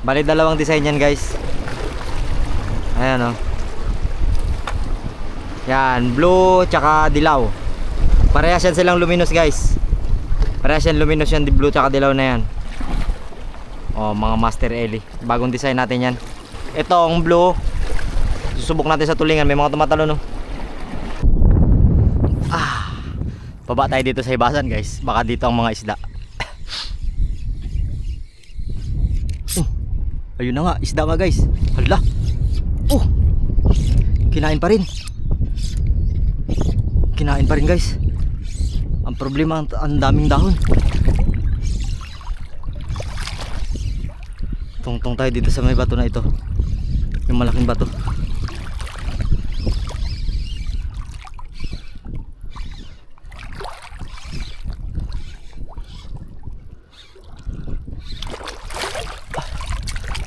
Bali dalawang design yan guys. Ayan o. Yan, blue tsaka dilaw. Parehas yan silang luminous guys. Parehas yan luminous yan, blue tsaka dilaw na yan. O, mga Master Ellie. Bagong design natin yan. Itong blue, susubok natin sa tulingan. May mga tumatalo no. Baba tayo dito sa hibasan guys. Baka dito ang mga isda. Ayun na nga, isda nga guys. Hala. Kinain pa rin. Kinain pa rin guys. Ang problema, ang daming dahon. Tungtong tayo dito sa may bato na ito. Yung malaking bato.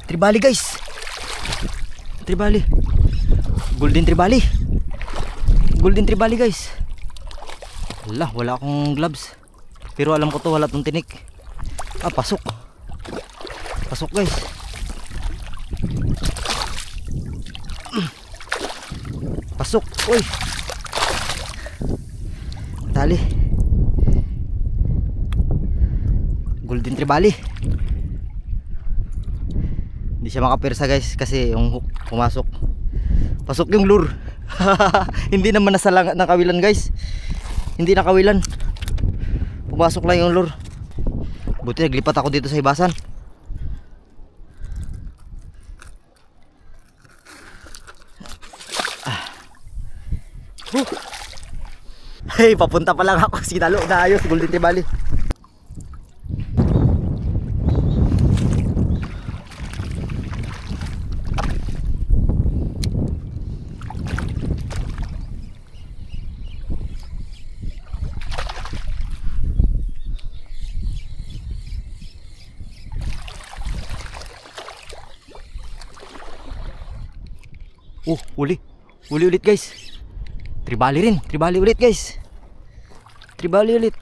Tribali guys. Tribali. Golden tribali. Golden tribali guys. Wala akong gloves. Pero alam ko to, wala tong tinik. Pasok. Pasok guys. Pasok. Uy. Tali. Golden tribali. Hindi siya makapirsa guys kasi yung hook pumasok. Pasok yung lure. Hindi naman nakawilan guys. Hindi nakawilan. Pumasok lang yung lure. Buti naglipat ako dito sa hibasan. Hey, papunta pa lang ako. Sinalo na ayos, Golden Tribali. Uli ulit guys. Tribali rin, tribali ulit guys. Tribali ulit.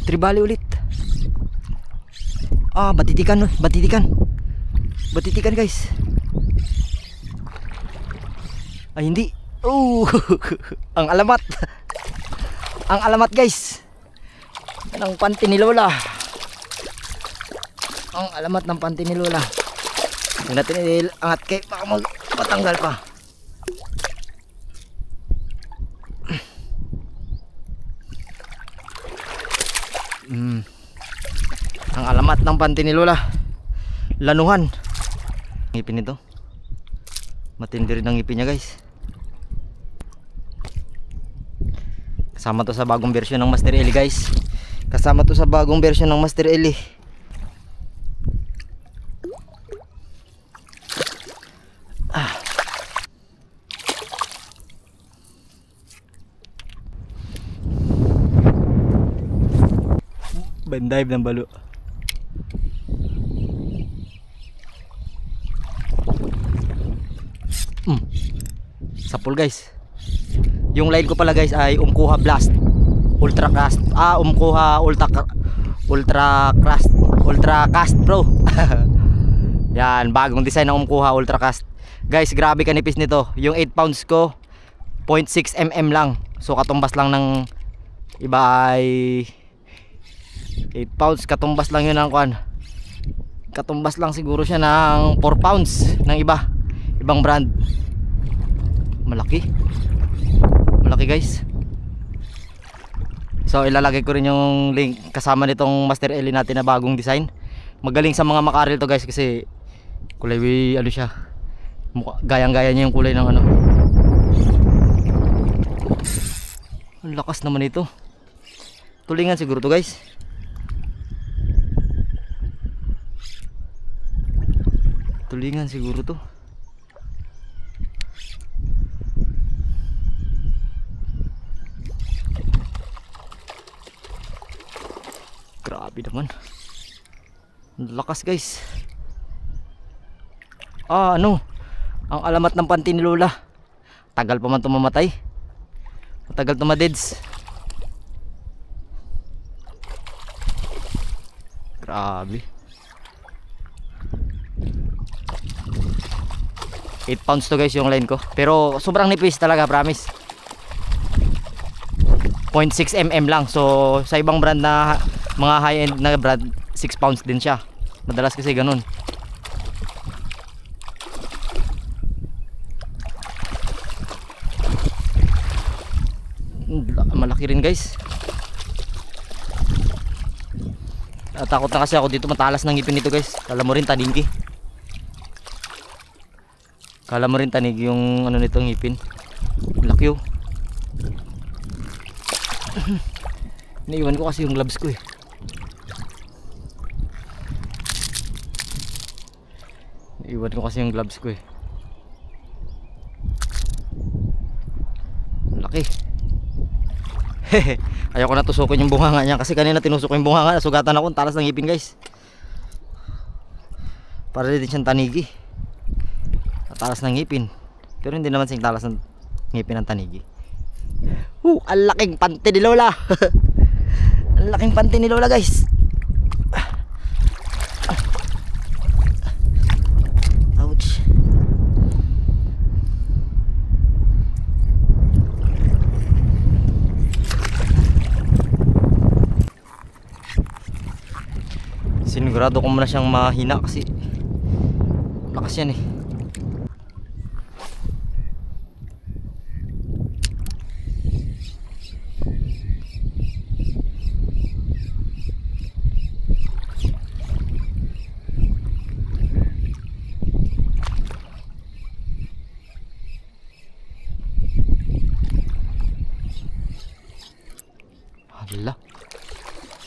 Tribali ulit. Batitikan guys. Hindi. Ang alamat. Ang alamat guys. Ng panty ni Lola. Ang alamat ng panty ni Lola. Huwag natin angat kay baka magpatanggal pa. Ang alamat ng panty ni Lola. Lanuhan. Ngipin nito. Matindi rin ang ngipin niya guys. Kasama to sa bagong version ng Master Ellie guys. Kasama to sa bagong version ng Master Ellie. Bandive ng balo. Sapul guys. Yung line ko pala guys ay Umkuha Blast Ultra Cast. Umkuha Ultra Cast Pro. Yan, bagong design ng Umkuha Ultra Cast. Guys, grabe kanipis nito. Yung 8 pounds ko 0.6 mm lang. So katumbas lang ng iba ay 8 pounds, katumbas lang yun ng kuan. Katumbas lang siguro siya ng 4 pounds ng ibang brand. Malaki guys. So ilalagay ko rin yung link kasama nitong Master Ellie natin na bagong design. Magaling sa mga makarel to guys kasi kulay ano siya, gayang-gaya niya yung kulay ng ano. Ang lakas naman ito. Tulingan siguro to guys. Tulingan siguro to. Grabe naman. Lakas guys. Ang alamat ng panty ni Lola. Tagal pa man ito mamatay. Matagal ito madeds. Grabe. 8 pounds to guys yung line ko. Pero sobrang nipis talaga, promise. 0.6 mm lang. So sa ibang brand na mga high end na brand, 6 pounds din siya. Madalas kasi ganun. Malaki rin guys. Takot na kasi ako dito, matalas ng ngipin nito guys. Kala mo rin tanigi. Kala mo rin tanig yung ano nito ngipin. Laki oh. Naiwan ko kasi yung gloves ko eh. Naiwan ko kasi yung gloves ko eh. Laki. Ayaw ko na tusukin yung bunganga niya kasi kanina tinusok ko yung bunganga, nasugatan ako, talas ng ngipin guys. Para din siyang tanigi. Talas ng ngipin. Pero hindi naman sing talas ng ngipin ng tanigi. Ang laking panty ni Lola. Ang laking panty ni Lola guys. Ouch. Sinigurado ko muna siyang mahina kasi lakas yan eh. Hala,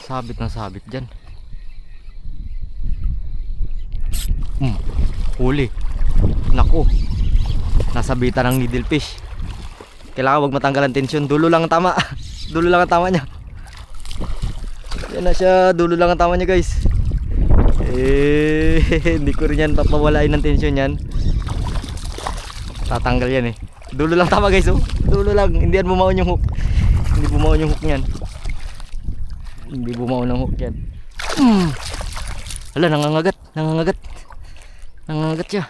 sabit na sabit dyan. Huli. Naku, nasabitan ng needlefish. Kailangan wag matanggal ang tension. Dulo lang ang tama. Dulo lang ang tama niya. Yan na siya, dulo lang ang tama niya guys. Hindi ko rin yan papawalain ng tension yan. Tatanggal yan eh. Dulo lang tama guys oh. Dulo lang, hindi yan bumaon yung hook. Hindi bumaon yung hook niyan. Hindi bumaon ng hook yan. Hala, nangangagat. Nangangagat. Nangangagat siya.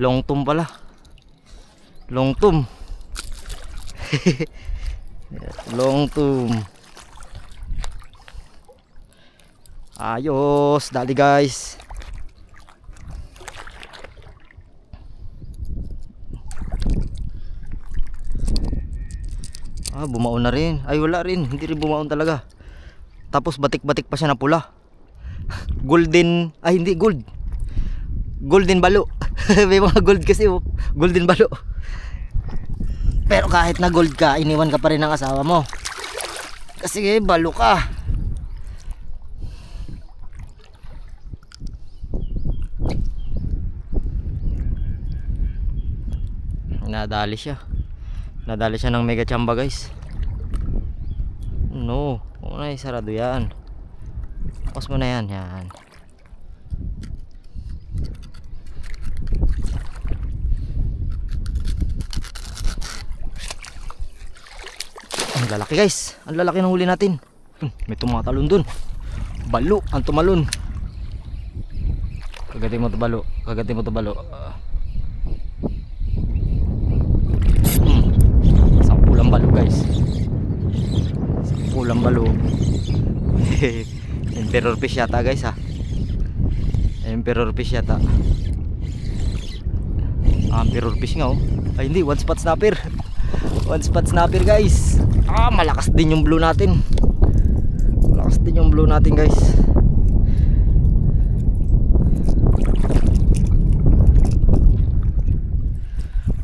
Long tom pala. Long tom. Long tom. Ayos, dali guys. Bumaon na rin. Ay wala rin, hindi rin bumaon talaga. Tapos batik-batik pa siya na pula. Golden, ay hindi gold. Golden balo. May mga gold kasi oh. Golden balo. Pero kahit na gold ka, iniwan ka pa rin ng asawa mo. Kasi balo ka. Nadali siya. Nadali siya ng mega chamba guys. No, unay sarado yan. Tapos mo na yan, yan. Ang lalaki guys. Ang lalaki ng huli natin. May tumatalon dun. Balo, ang tumalon. Kagatin mo to balo. Kagatin mo to balo. Sampulang balo guys. Sampulang balo. Emperor fish yata guys ha. Emperor fish yata. Emperor fish nga oh. Ay hindi, one spot snapper. One spot snapper guys. Malakas din yung blue natin. Malakas din yung blue natin guys.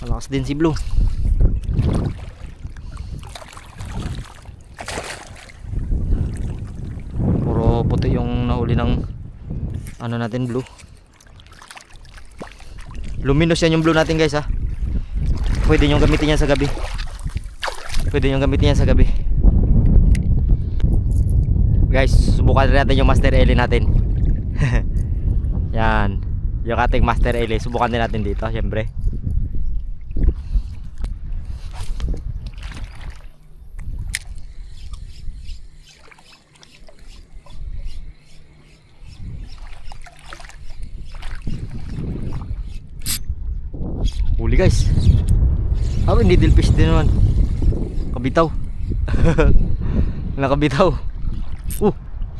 Malakas din si blue. Puro puti yung nahuli ng ano natin, blue. Luminous yan yung blue natin guys ha. Pwede nyo gamitin yan sa gabi. Pwede nyo gamitin yan sa gabi. Guys, subukan natin yung Master Ele natin. Yan. Yung ating Master Ele. Subukan din natin dito, syempre. huli guys. Needle fish din naman. Kabitaw. Nakabitaw.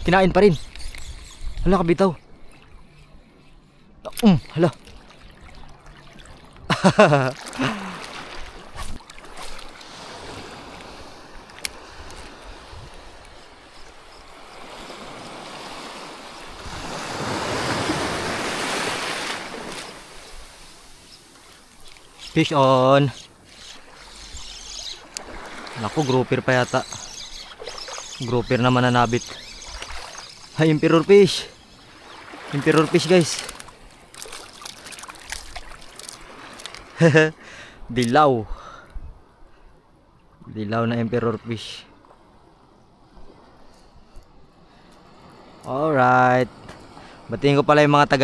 Kinain pa rin. Hala, kabitaw. Hala. Fish on. Naku, grouper pa yata. Grouper naman na nabit. Hay, emperor fish. Emperor fish guys. Dilaw. Dilaw na emperor fish. Alright. Batiin ko pala yung mga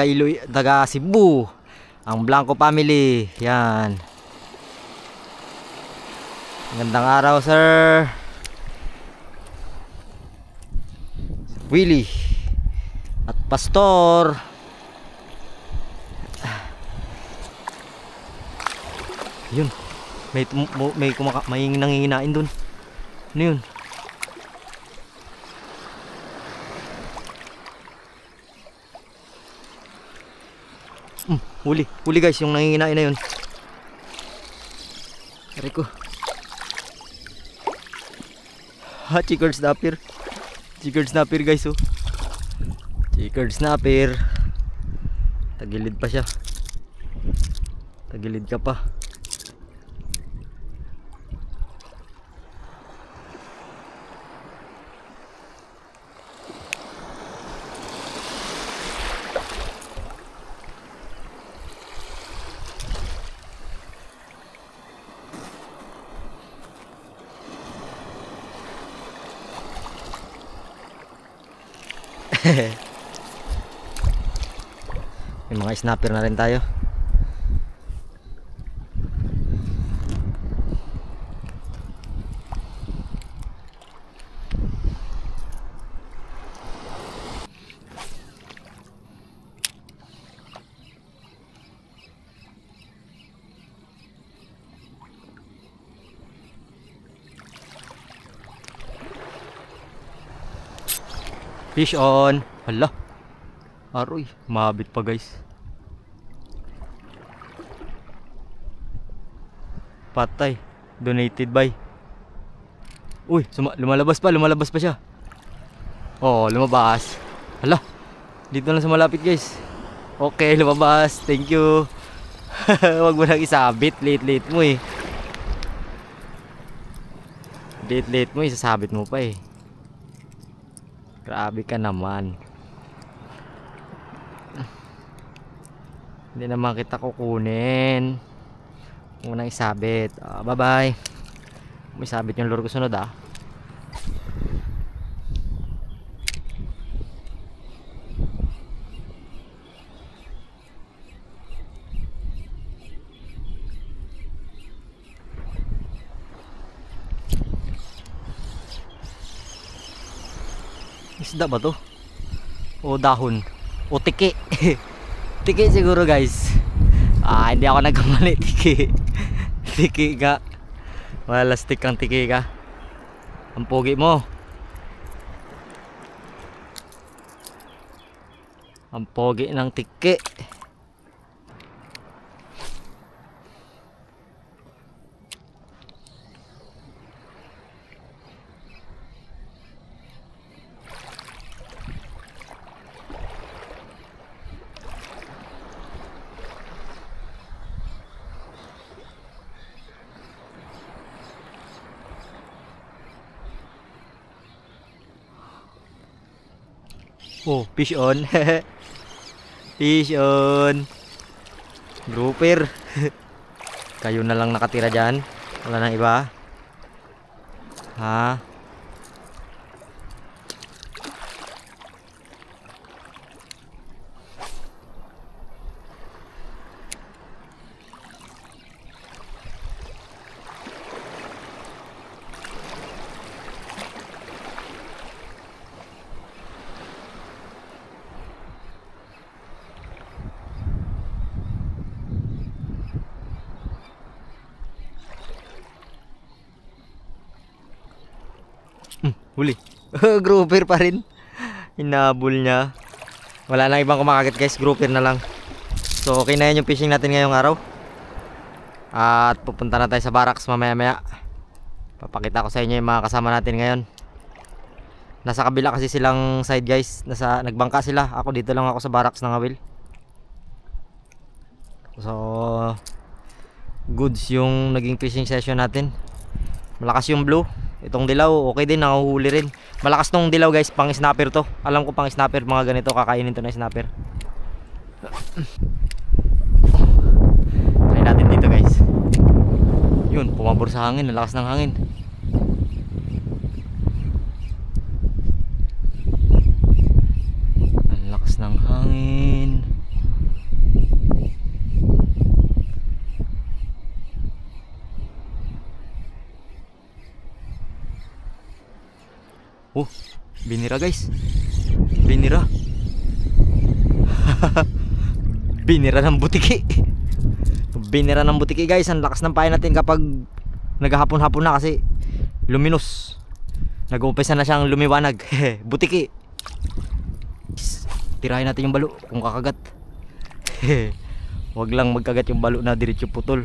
taga Cebu. Ang Blanco family. Yan. Magandang araw, sir. Willie at Pastor. Yun. May nangihinain dun. Ano yun? Huli guys, yung nangihinain na yun. Aray ko. Chickered snapper. Chickered snapper guys, oh. Chickered snapper. Tagilid pa siya. Tagilid ka pa. May mga snapper na rin tayo. Fish on. Hala. Aroy, mabit pa guys. Patay. Donated by. Uy, lumalabas pa siya. Oh, lumabas. Hala. Dito lang sa malapit guys. Okay, lumabas. Thank you. Wag mo nang isabit. Late mo eh. Late mo, isasabit mo pa eh. Grabe ka naman. Hindi naman kita kukunin. Huwag mo nang isabit. Bye bye. May sabit yung lure ko sunod ah. Isda ba to? O dahon? O tiki? Tiki siguro guys. Hindi ako nagkamali. Tiki. Tiki ka. Wala stick kang tiki ka. Ang pogi mo. Ang pogi ng tiki. Oh, fish on. Fish on. Grouper. Kayo na lang nakatira dyan. Wala nang iba. Ha? Huli. Grouper pa rin. Hinabol niya. Wala nang ibang kumakagat guys, grouper na lang. So okay na yun yung fishing natin ngayong araw. At pupunta na tayo sa barracks mamaya maya. Papakita ko sa inyo yung mga kasama natin ngayon. Nasa kabila kasi silang side guys. Nagbangka sila. Ako dito lang ako sa barracks ng Awil. So goods yung naging fishing session natin. Malakas yung blue. Itong dilaw okay din, nahuhuli rin. Malakas tong dilaw guys, pang snapper to. Alam ko pang snapper, mga ganito kakainin to na snapper. Try natin dito guys. Yun, pumabor sa hangin, nalakas ng hangin. Ang lakas ng hangin. Oh, binira guys. Binira. Binira ng butiki. Binira ng butiki guys. Ang lakas ng pain natin kapag naghahapon-hapon na kasi luminous. Nag-uumpisa na siyang lumiwanag. Butiki. Tirahin natin yung balo kung kakagat. Huwag lang magkagat yung balo na diretso putol.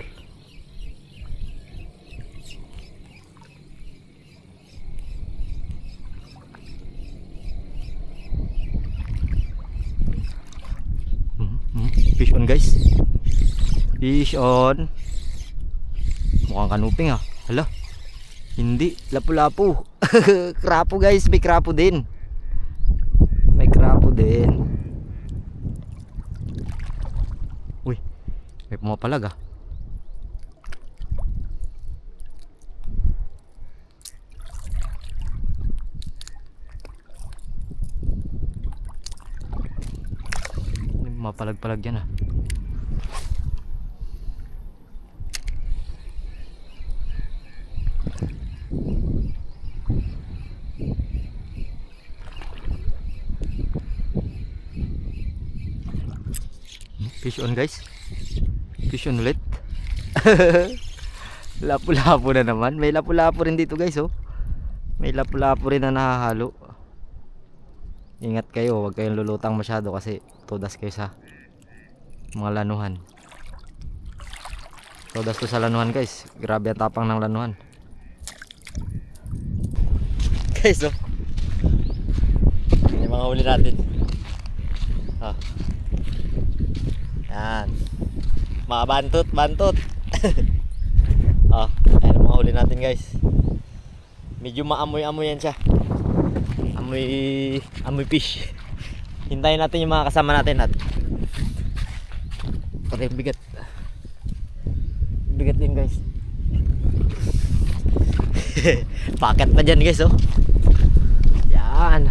Fish on guys. Fish on. Mukhang kanuping ah. Hala. Hindi, lapu-lapu. Krapo guys, may krapo din. May krapo din. Uy, may pumapalag ah. Mapalag-palag dyan ah. Fish on guys. Fish on ulit. Lapu-lapu na naman. May lapu-lapu rin dito guys oh. May lapu-lapu rin na nahahalo. Ingat kayo, huwag kayong lulutang masyado kasi todas kayo sa mga lanuhan. Todas to sa lanuhan guys. Grabe ang tapang ng lanuhan. Guys oh. Yung mga huli natin. Oh. Yan. Mga bantot. Oh, ayan ang mga huli natin guys. Medyo maamoy-amoy yan siya. Amoy fish. Hintayin natin yung mga kasama natin at pare bigat. Bigat din guys. Paket pa dyan guys oh. Yan.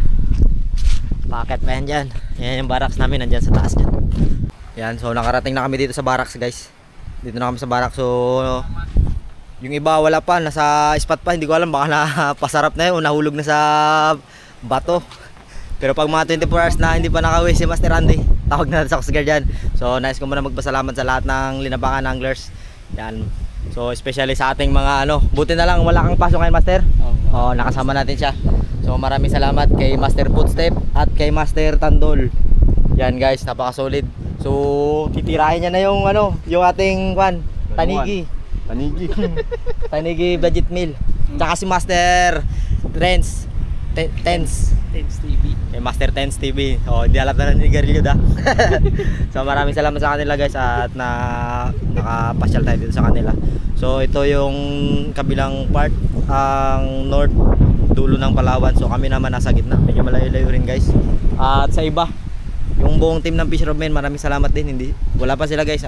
Paket pa yan dyan. Yan yung barracks namin, nandyan sa taas dyan. Yan, so nakarating na kami dito sa barracks guys. Dito na kami sa barracks. So yung iba wala pa, nasa spot pa. Hindi ko alam, baka napasarap na yun o nahulog na sa bato. Pero pag mga 24 hours na hindi pa nakauwi si Master Randy, tawag na natin sa Coast Guard dyan. So nais ko muna magpasalamat sa lahat ng linabangan anglers. Yan. So especially sa ating mga buti na lang wala kang pasok ngayon Master. Oh, nakasama natin siya. So maraming salamat kay Master Footstep at kay Master Tandol. Yan guys, napaka-solid. So titirahin niya na yung yung ating tanigi. Tanigi budget meal. Tsaka si Master Tens TV. Master Tens TV. Oh, hindi alam na ni Garillo da. So maraming salamat sa kanila guys at nakapasyal tayo dito sa kanila. So ito yung kabilang part, ang north dulo ng Palawan. So kami naman nasa gitna. Medyo malayo-layo rin guys. At sa iba, yung buong team ng Fisherman, maraming salamat din. Wala pa sila guys.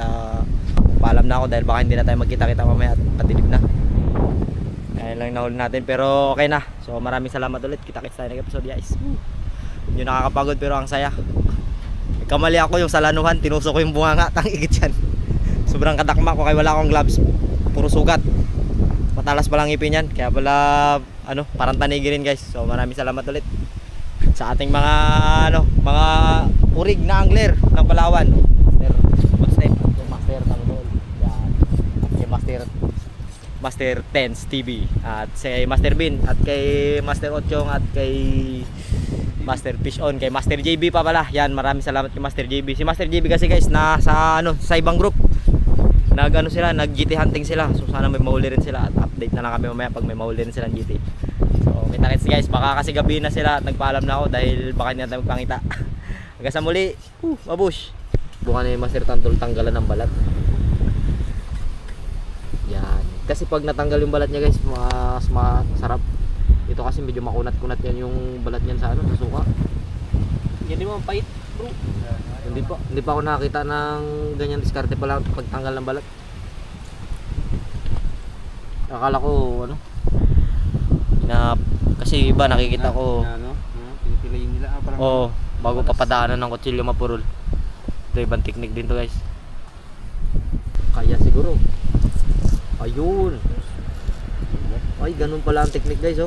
Paalam na ako dahil baka hindi na tayo magkita-kita mamaya at patilim na. Ayun lang nahuli natin pero okay na. So maraming salamat ulit. Kita-kits tayo ng episode guys. Yung nakakapagod pero ang saya. Kamali ako yung sa lanuhan, tinusok ko yung bunganga. Tangigit yan. Sobrang kadakma ko kaya wala akong gloves. Puro sugat. Matalas palang ngipin yan. Kaya pala parang tanigi rin guys. So maraming salamat ulit sa ating mga mga urig na angler ng Palawan. Master Footstep, Master Tandol. Yan. Master Master Tens TV at si Master Bin at kay Master Ochong at kay Master Fish On, kay Master JB pa pala. Yan, maraming salamat kay Master JB. Si Master JB kasi guys nasa sa ibang group. Sila, nag GT hunting sila. So sana may mahuli rin sila at update na lang kami mamaya pag may mahuli rin sila ng GT. So kita-kits guys, baka kasi gabi na sila at nagpaalam na ako dahil baka hindi natin magpangita. Hanggang sa muli. Babush. Bukan na yung Master Tantol tanggalan ng balat. Yan. Kasi pag natanggal yung balat niya guys, mas masarap. Ito kasi medyo makunat-kunat yan yung balat niyan sa sa suka. Yan yung mga pait, bro. Hindi pa ako nakakita ng ganyan diskarte pala pagtanggal ng balat. Akala ko kasi iba nakikita ko. Pinipilayin nila parang. Oo, bago papadaanan ng kutsilyo mapurol. Ito ibang technique din to guys. Kaya siguro. Ayun. Ay, ganun pala ang technique guys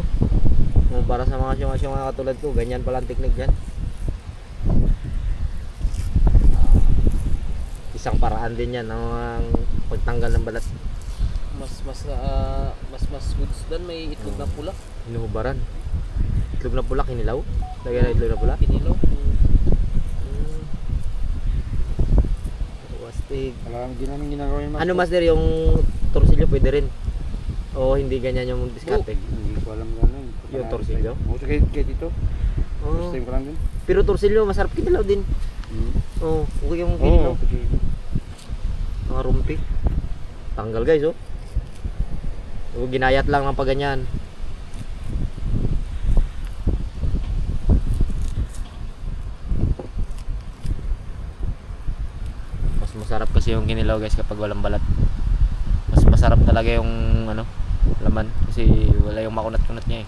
para sa mga syunga katulad ko, ganyan pala ang technique dyan. Isang paraan din yan ng pagtanggal ng balat. Mas goods doon, may itlog na pula. Hinuhubaran. Itlog na pula, kinilaw? Lagyan na itlog na pula? Kinilaw. Wastig. Alam, hindi namin ginagawa yung Ano master, yung torsilyo pwede rin? O hindi ganyan yung diskarte? Hindi ko alam gano'n. Yung torsilyo? Oo, so kahit dito. First time ko lang din. Pero torsilyo, masarap kinilaw din. Oo, okay yung kinilaw. Mga rumpi. Tanggal guys ginayat lang ng paganyan. Mas masarap kasi yung kinilaw guys kapag walang balat. Mas masarap talaga yung laman kasi wala yung makunat-kunat niya